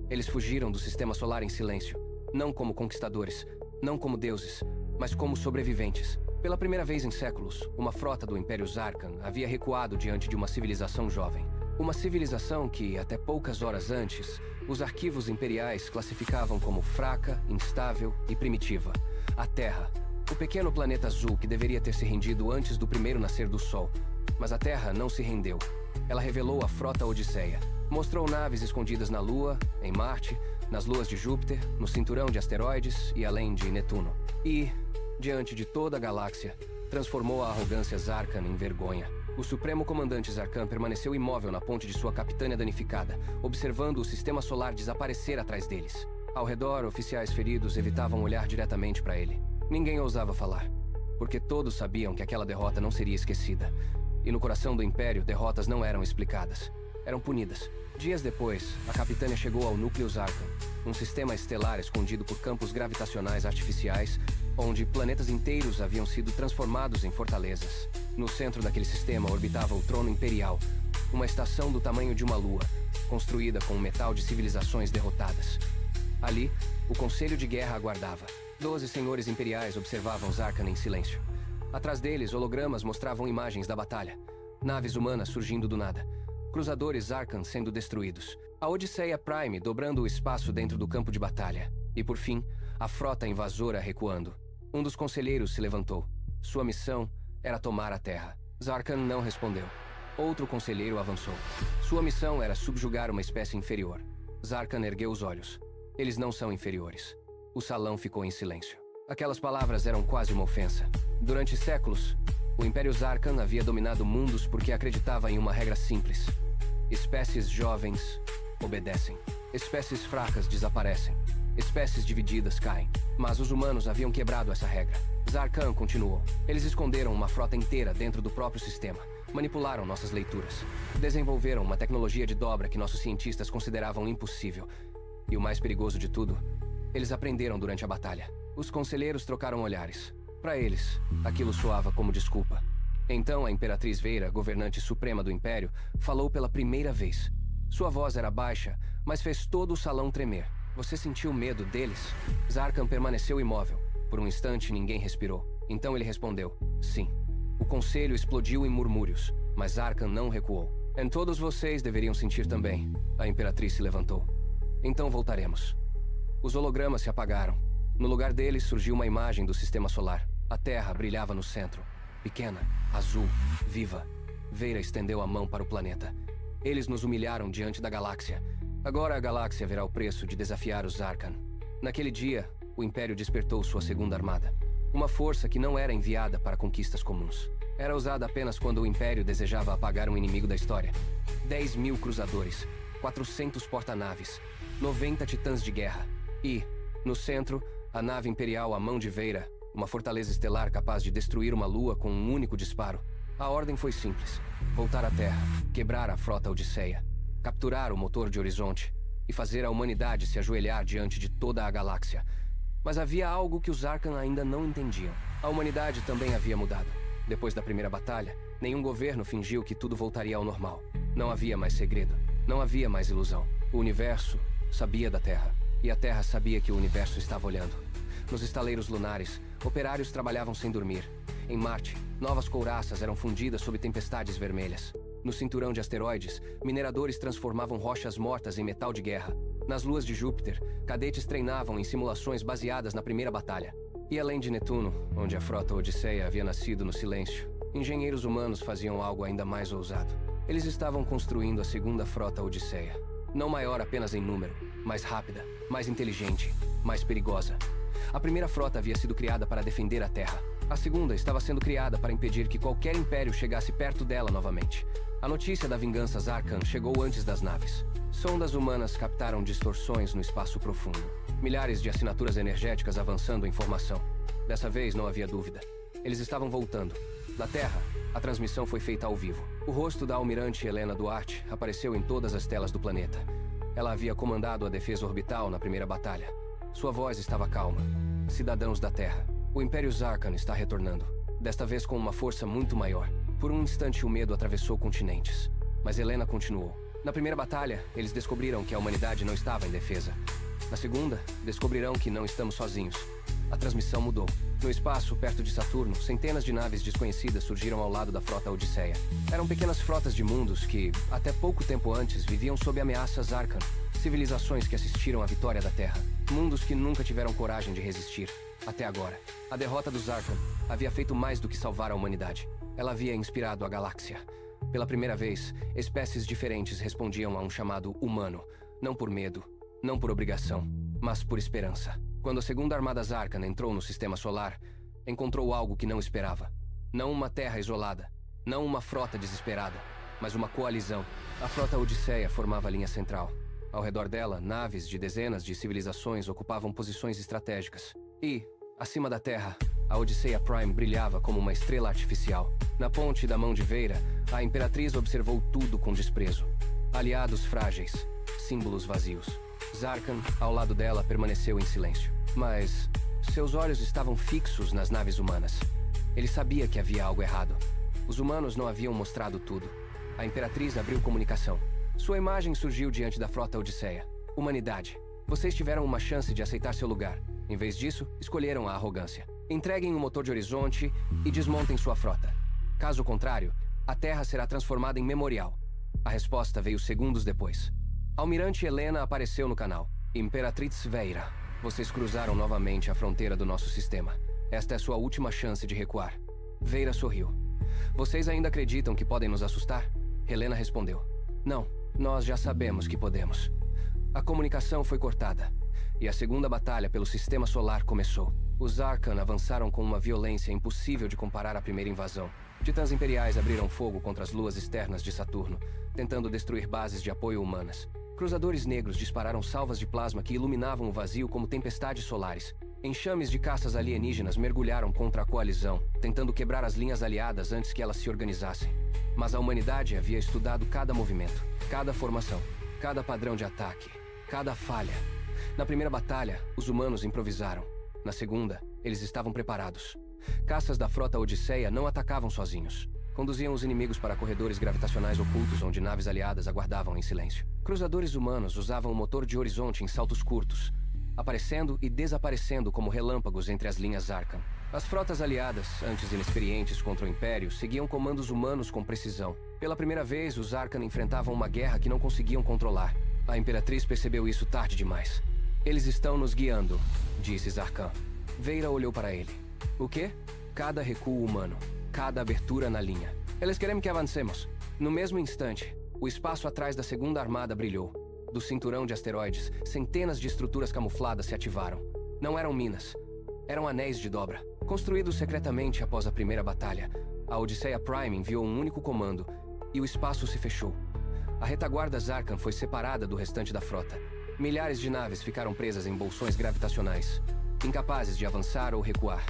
Eles fugiram do sistema solar em silêncio, não como conquistadores, não como deuses, mas como sobreviventes. Pela primeira vez em séculos, uma frota do Império Zarkan havia recuado diante de uma civilização jovem. Uma civilização que, até poucas horas antes, os arquivos imperiais classificavam como fraca, instável e primitiva. A Terra, o pequeno planeta azul que deveria ter se rendido antes do primeiro nascer do Sol. Mas a Terra não se rendeu. Ela revelou a Frota Odisseia. Mostrou naves escondidas na Lua, em Marte, nas luas de Júpiter, no cinturão de asteroides e além de Netuno. E, diante de toda a galáxia, transformou a arrogância Zarkan em vergonha. O Supremo Comandante Zarkan permaneceu imóvel na ponte de sua capitânia danificada, observando o sistema solar desaparecer atrás deles. Ao redor, oficiais feridos evitavam olhar diretamente para ele. Ninguém ousava falar, porque todos sabiam que aquela derrota não seria esquecida. E no coração do Império, derrotas não eram explicadas. Eram punidas. Dias depois, a capitânia chegou ao núcleo Zarkan, um sistema estelar escondido por campos gravitacionais artificiais, onde planetas inteiros haviam sido transformados em fortalezas. No centro daquele sistema orbitava o Trono Imperial, uma estação do tamanho de uma lua, construída com metal de civilizações derrotadas. Ali, o Conselho de Guerra aguardava. 12 senhores imperiais observavam Zarkan em silêncio. Atrás deles, hologramas mostravam imagens da batalha. Naves humanas surgindo do nada. Cruzadores Zarkan sendo destruídos. A Odisseia Prime dobrando o espaço dentro do campo de batalha. E por fim, a frota invasora recuando. Um dos conselheiros se levantou. Sua missão era tomar a Terra. Zarkan não respondeu. Outro conselheiro avançou. Sua missão era subjugar uma espécie inferior. Zarkan ergueu os olhos. Eles não são inferiores. O salão ficou em silêncio. Aquelas palavras eram quase uma ofensa. Durante séculos, o Império Zarkan havia dominado mundos porque acreditava em uma regra simples. Espécies jovens obedecem. Espécies fracas desaparecem. Espécies divididas caem. Mas os humanos haviam quebrado essa regra. Zarkan continuou. Eles esconderam uma frota inteira dentro do próprio sistema. Manipularam nossas leituras. Desenvolveram uma tecnologia de dobra que nossos cientistas consideravam impossível. E o mais perigoso de tudo, eles aprenderam durante a batalha. Os conselheiros trocaram olhares. Para eles, aquilo soava como desculpa. Então a Imperatriz Veira, governante suprema do Império, falou pela primeira vez. Sua voz era baixa, mas fez todo o salão tremer. Você sentiu medo deles? Zarkan permaneceu imóvel. Por um instante, ninguém respirou. Então ele respondeu, sim. O conselho explodiu em murmúrios, mas Zarkan não recuou. E todos vocês deveriam sentir também. A Imperatriz se levantou. Então voltaremos. Os hologramas se apagaram. No lugar deles surgiu uma imagem do sistema solar. A Terra brilhava no centro. Pequena, azul, viva. Veira estendeu a mão para o planeta. Eles nos humilharam diante da galáxia. Agora a galáxia verá o preço de desafiar os Zarkan. Naquele dia, o Império despertou sua segunda armada. Uma força que não era enviada para conquistas comuns. Era usada apenas quando o Império desejava apagar um inimigo da história. 10.000 cruzadores, 400 porta-naves, 90 titãs de guerra. E, no centro, a nave imperial A Mão de Veira, uma fortaleza estelar capaz de destruir uma lua com um único disparo. A ordem foi simples. Voltar à Terra, quebrar a frota Odisseia, capturar o motor de Horizonte e fazer a humanidade se ajoelhar diante de toda a galáxia. Mas havia algo que os Zarkan ainda não entendiam. A humanidade também havia mudado. Depois da primeira batalha, nenhum governo fingiu que tudo voltaria ao normal. Não havia mais segredo. Não havia mais ilusão. O universo sabia da Terra. E a Terra sabia que o universo estava olhando. Nos estaleiros lunares, operários trabalhavam sem dormir. Em Marte, novas couraças eram fundidas sob tempestades vermelhas. No cinturão de asteroides, mineradores transformavam rochas mortas em metal de guerra. Nas luas de Júpiter, cadetes treinavam em simulações baseadas na primeira batalha. E além de Netuno, onde a frota Odisseia havia nascido no silêncio, engenheiros humanos faziam algo ainda mais ousado. Eles estavam construindo a segunda frota Odisseia. Não maior apenas em número, mais rápida, mais inteligente, mais perigosa. A primeira frota havia sido criada para defender a Terra. A segunda estava sendo criada para impedir que qualquer império chegasse perto dela novamente. A notícia da vingança Zarkan chegou antes das naves. Sondas humanas captaram distorções no espaço profundo. Milhares de assinaturas energéticas avançando em formação. Dessa vez não havia dúvida. Eles estavam voltando. Na Terra, a transmissão foi feita ao vivo. O rosto da almirante Helena Duarte apareceu em todas as telas do planeta. Ela havia comandado a defesa orbital na primeira batalha. Sua voz estava calma. Cidadãos da Terra, o Império Zarkan está retornando. Desta vez com uma força muito maior. Por um instante o medo atravessou continentes. Mas Helena continuou. Na primeira batalha, eles descobriram que a humanidade não estava em defesa. Na segunda, descobrirão que não estamos sozinhos. A transmissão mudou. No espaço, perto de Saturno, centenas de naves desconhecidas surgiram ao lado da frota Odisseia. Eram pequenas frotas de mundos que, até pouco tempo antes, viviam sob ameaças Arcan. Civilizações que assistiram à vitória da Terra. Mundos que nunca tiveram coragem de resistir. Até agora. A derrota dos Arcan havia feito mais do que salvar a humanidade. Ela havia inspirado a galáxia. Pela primeira vez, espécies diferentes respondiam a um chamado humano. Não por medo, não por obrigação, mas por esperança. Quando a segunda armada Zarkan entrou no sistema solar, encontrou algo que não esperava. Não uma terra isolada, não uma frota desesperada, mas uma coalizão. A frota Odisseia formava a linha central. Ao redor dela, naves de dezenas de civilizações ocupavam posições estratégicas. E, acima da Terra, a Odisseia Prime brilhava como uma estrela artificial. Na ponte da mão de Veira, a Imperatriz observou tudo com desprezo. Aliados frágeis, símbolos vazios. Zarkan, ao lado dela, permaneceu em silêncio. Mas seus olhos estavam fixos nas naves humanas. Ele sabia que havia algo errado. Os humanos não haviam mostrado tudo. A Imperatriz abriu comunicação. Sua imagem surgiu diante da frota Odisseia. Humanidade, vocês tiveram uma chance de aceitar seu lugar. Em vez disso, escolheram a arrogância. Entreguem o motor de Horizonte e desmontem sua frota. Caso contrário, a Terra será transformada em memorial. A resposta veio segundos depois. Almirante Helena apareceu no canal. Imperatriz Veira, vocês cruzaram novamente a fronteira do nosso sistema. Esta é sua última chance de recuar. Veira sorriu. Vocês ainda acreditam que podem nos assustar? Helena respondeu. Não, nós já sabemos que podemos. A comunicação foi cortada. E a segunda batalha pelo sistema solar começou. Os Arcan avançaram com uma violência impossível de comparar à primeira invasão. Titãs imperiais abriram fogo contra as luas externas de Saturno, tentando destruir bases de apoio humanas. Cruzadores negros dispararam salvas de plasma que iluminavam o vazio como tempestades solares. Enxames de caças alienígenas mergulharam contra a coalizão, tentando quebrar as linhas aliadas antes que elas se organizassem. Mas a humanidade havia estudado cada movimento, cada formação, cada padrão de ataque, cada falha. Na primeira batalha, os humanos improvisaram. Na segunda, eles estavam preparados. Caças da frota Odisseia não atacavam sozinhos. Conduziam os inimigos para corredores gravitacionais ocultos onde naves aliadas aguardavam em silêncio. Cruzadores humanos usavam o motor de Horizonte em saltos curtos, aparecendo e desaparecendo como relâmpagos entre as linhas Arcan. As frotas aliadas, antes inexperientes contra o Império, seguiam comandos humanos com precisão. Pela primeira vez, os Arcan enfrentavam uma guerra que não conseguiam controlar. A Imperatriz percebeu isso tarde demais. Eles estão nos guiando, disse Zarkan. Veira olhou para ele. O quê? Cada recuo humano, cada abertura na linha. Eles querem que avancemos. No mesmo instante, o espaço atrás da segunda armada brilhou. Do cinturão de asteroides, centenas de estruturas camufladas se ativaram. Não eram minas. Eram anéis de dobra. Construídos secretamente após a primeira batalha, a Odisseia Prime enviou um único comando, e o espaço se fechou. A retaguarda Zarkan foi separada do restante da frota. Milhares de naves ficaram presas em bolsões gravitacionais, incapazes de avançar ou recuar.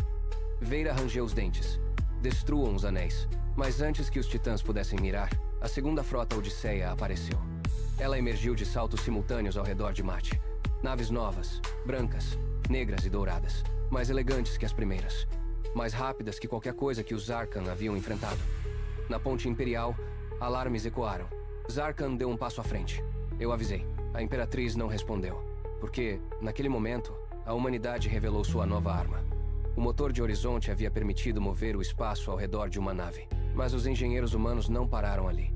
Veira rangeu os dentes. Destruam os anéis. Mas antes que os titãs pudessem mirar, a segunda frota Odisseia apareceu. Ela emergiu de saltos simultâneos ao redor de Marte. Naves novas, brancas, negras e douradas. Mais elegantes que as primeiras. Mais rápidas que qualquer coisa que os Zarkan haviam enfrentado. Na ponte imperial, alarmes ecoaram. Zarkan deu um passo à frente. Eu avisei. A Imperatriz não respondeu. Porque, naquele momento, a humanidade revelou sua nova arma. O motor de Horizonte havia permitido mover o espaço ao redor de uma nave. Mas os engenheiros humanos não pararam ali.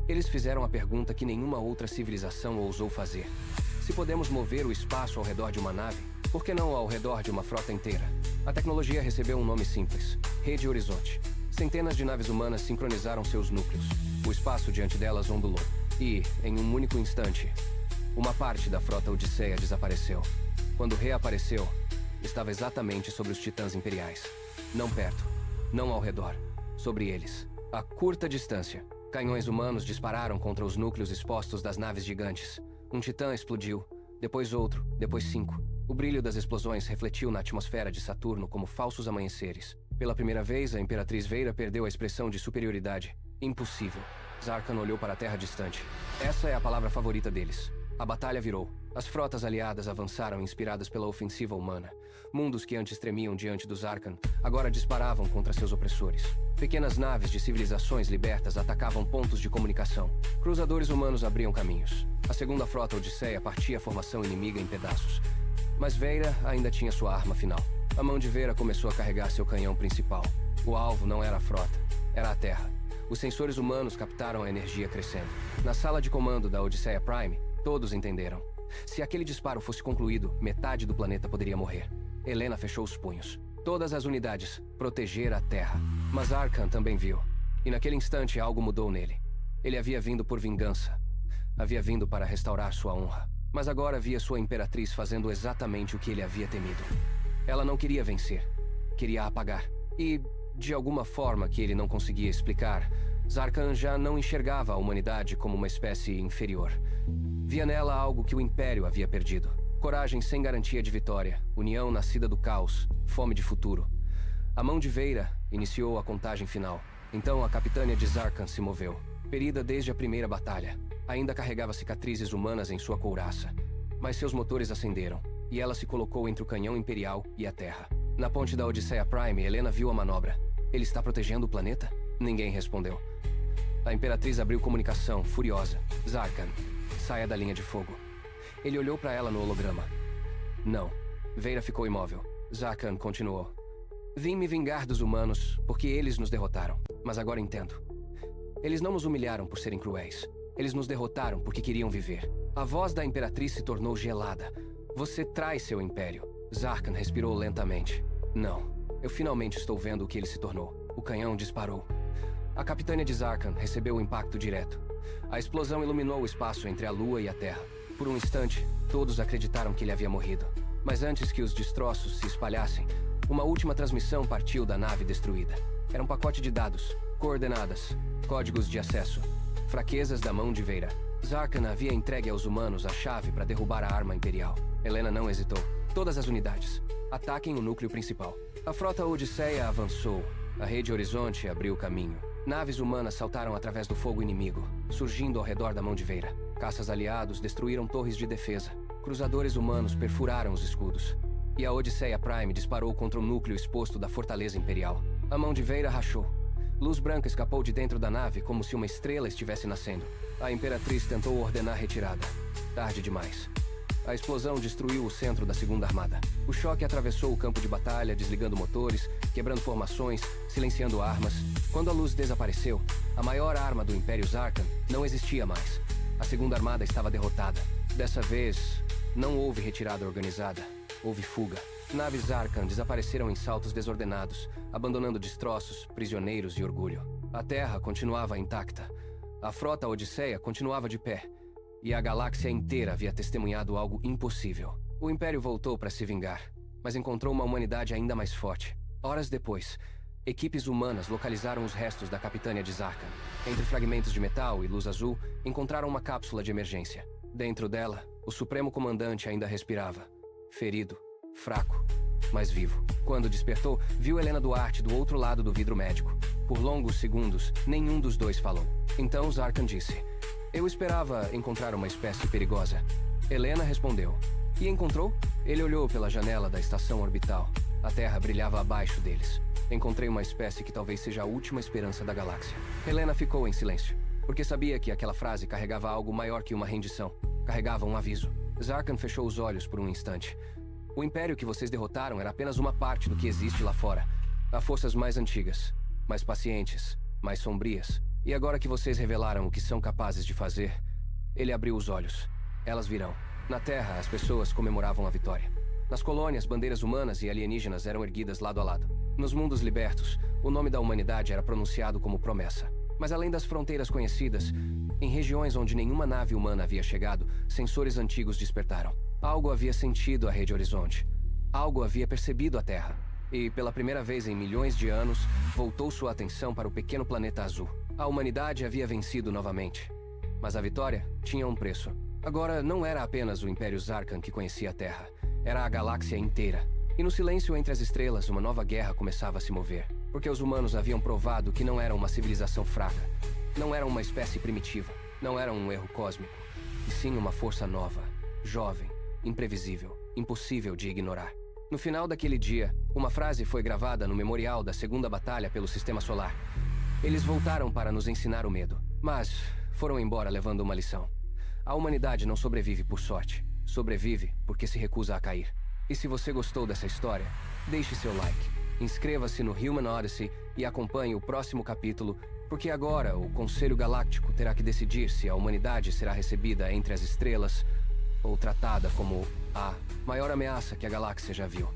Eles fizeram a pergunta que nenhuma outra civilização ousou fazer. Se podemos mover o espaço ao redor de uma nave, por que não ao redor de uma frota inteira? A tecnologia recebeu um nome simples: Rede Horizonte. Centenas de naves humanas sincronizaram seus núcleos. O espaço diante delas ondulou. E, em um único instante, uma parte da frota Odisseia desapareceu. Quando reapareceu, estava exatamente sobre os titãs imperiais. Não perto, não ao redor, sobre eles. A curta distância, canhões humanos dispararam contra os núcleos expostos das naves gigantes. Um titã explodiu, depois outro, depois 5. O brilho das explosões refletiu na atmosfera de Saturno como falsos amanheceres. Pela primeira vez, a Imperatriz Veira perdeu a expressão de superioridade. Impossível. Zarkan olhou para a terra distante. Essa é a palavra favorita deles. A batalha virou. As frotas aliadas avançaram inspiradas pela ofensiva humana. Mundos que antes tremiam diante dos Arkan, agora disparavam contra seus opressores. Pequenas naves de civilizações libertas atacavam pontos de comunicação. Cruzadores humanos abriam caminhos. A segunda frota Odisseia partia a formação inimiga em pedaços. Mas Veira ainda tinha sua arma final. A Mão de Veira começou a carregar seu canhão principal. O alvo não era a frota, era a Terra. Os sensores humanos captaram a energia crescendo. Na sala de comando da Odisseia Prime, todos entenderam. Se aquele disparo fosse concluído, metade do planeta poderia morrer. Helena fechou os punhos. Todas as unidades, proteger a Terra. Mas Arkan também viu. E naquele instante algo mudou nele. Ele havia vindo por vingança. Havia vindo para restaurar sua honra. Mas agora via sua imperatriz fazendo exatamente o que ele havia temido. Ela não queria vencer. Queria apagar. E, de alguma forma que ele não conseguia explicar, Zarkan já não enxergava a humanidade como uma espécie inferior. Via nela algo que o Império havia perdido. Coragem sem garantia de vitória, união nascida do caos, fome de futuro. A Mão de Veira iniciou a contagem final. Então a capitânia de Zarkan se moveu. Ferida desde a primeira batalha, ainda carregava cicatrizes humanas em sua couraça. Mas seus motores acenderam, e ela se colocou entre o canhão imperial e a Terra. Na ponte da Odisseia Prime, Helena viu a manobra. Ele está protegendo o planeta? Ninguém respondeu. A Imperatriz abriu comunicação, furiosa. Zarkan, saia da linha de fogo. Ele olhou para ela no holograma. Não. Veira ficou imóvel. Zarkan continuou. Vim me vingar dos humanos, porque eles nos derrotaram. Mas agora entendo. Eles não nos humilharam por serem cruéis. Eles nos derrotaram porque queriam viver. A voz da Imperatriz se tornou gelada. Você traz seu império. Zarkan respirou lentamente. Não. Eu finalmente estou vendo o que ele se tornou. O canhão disparou. A capitânia de Zarkan recebeu o impacto direto. A explosão iluminou o espaço entre a Lua e a Terra. Por um instante, todos acreditaram que ele havia morrido. Mas antes que os destroços se espalhassem, uma última transmissão partiu da nave destruída. Era um pacote de dados, coordenadas, códigos de acesso, fraquezas da Mão de Veira. Zarkan havia entregue aos humanos a chave para derrubar a arma imperial. Helena não hesitou. Todas as unidades, ataquem o núcleo principal. A frota Odisseia avançou. A rede Horizonte abriu caminho. Naves humanas saltaram através do fogo inimigo, surgindo ao redor da Mão de Veira. Caças aliados destruíram torres de defesa. Cruzadores humanos perfuraram os escudos. E a Odisseia Prime disparou contra o núcleo exposto da fortaleza imperial. A Mão de Veira rachou. Luz branca escapou de dentro da nave como se uma estrela estivesse nascendo. A Imperatriz tentou ordenar retirada. Tarde demais. A explosão destruiu o centro da Segunda Armada. O choque atravessou o campo de batalha, desligando motores, quebrando formações, silenciando armas. Quando a luz desapareceu, a maior arma do Império Zarkan não existia mais. A Segunda Armada estava derrotada. Dessa vez, não houve retirada organizada. Houve fuga. Naves Zarkan desapareceram em saltos desordenados, abandonando destroços, prisioneiros e orgulho. A Terra continuava intacta. A frota Odisseia continuava de pé. E a galáxia inteira havia testemunhado algo impossível. O Império voltou para se vingar, mas encontrou uma humanidade ainda mais forte. Horas depois, equipes humanas localizaram os restos da capitânia de Zarkan. Entre fragmentos de metal e luz azul, encontraram uma cápsula de emergência. Dentro dela, o Supremo Comandante ainda respirava. Ferido, fraco, mas vivo. Quando despertou, viu Helena Duarte do outro lado do vidro médico. Por longos segundos, nenhum dos dois falou. Então Zarkan disse... Eu esperava encontrar uma espécie perigosa. Helena respondeu. E encontrou? Ele olhou pela janela da estação orbital. A Terra brilhava abaixo deles. Encontrei uma espécie que talvez seja a última esperança da galáxia. Helena ficou em silêncio, porque sabia que aquela frase carregava algo maior que uma rendição. Carregava um aviso. Zarkan fechou os olhos por um instante. O império que vocês derrotaram era apenas uma parte do que existe lá fora. Há forças mais antigas, mais pacientes, mais sombrias. E agora que vocês revelaram o que são capazes de fazer, ele abriu os olhos. Elas virão. Na Terra, as pessoas comemoravam a vitória. Nas colônias, bandeiras humanas e alienígenas eram erguidas lado a lado. Nos mundos libertos, o nome da humanidade era pronunciado como promessa. Mas além das fronteiras conhecidas, em regiões onde nenhuma nave humana havia chegado, sensores antigos despertaram. Algo havia sentido a Rede Horizonte. Algo havia percebido a Terra. E, pela primeira vez em milhões de anos, voltou sua atenção para o pequeno planeta azul. A humanidade havia vencido novamente. Mas a vitória tinha um preço. Agora não era apenas o Império Zarkan que conhecia a Terra. Era a galáxia inteira. E no silêncio entre as estrelas, uma nova guerra começava a se mover. Porque os humanos haviam provado que não eram uma civilização fraca. Não eram uma espécie primitiva. Não eram um erro cósmico. E sim uma força nova. jovem, imprevisível, impossível de ignorar. No final daquele dia, uma frase foi gravada no memorial da Segunda Batalha pelo Sistema Solar. Eles voltaram para nos ensinar o medo, mas foram embora levando uma lição. A humanidade não sobrevive por sorte, sobrevive porque se recusa a cair. E se você gostou dessa história, deixe seu like, inscreva-se no Human Odyssey e acompanhe o próximo capítulo, porque agora o Conselho Galáctico terá que decidir se a humanidade será recebida entre as estrelas ou tratada como a maior ameaça que a galáxia já viu.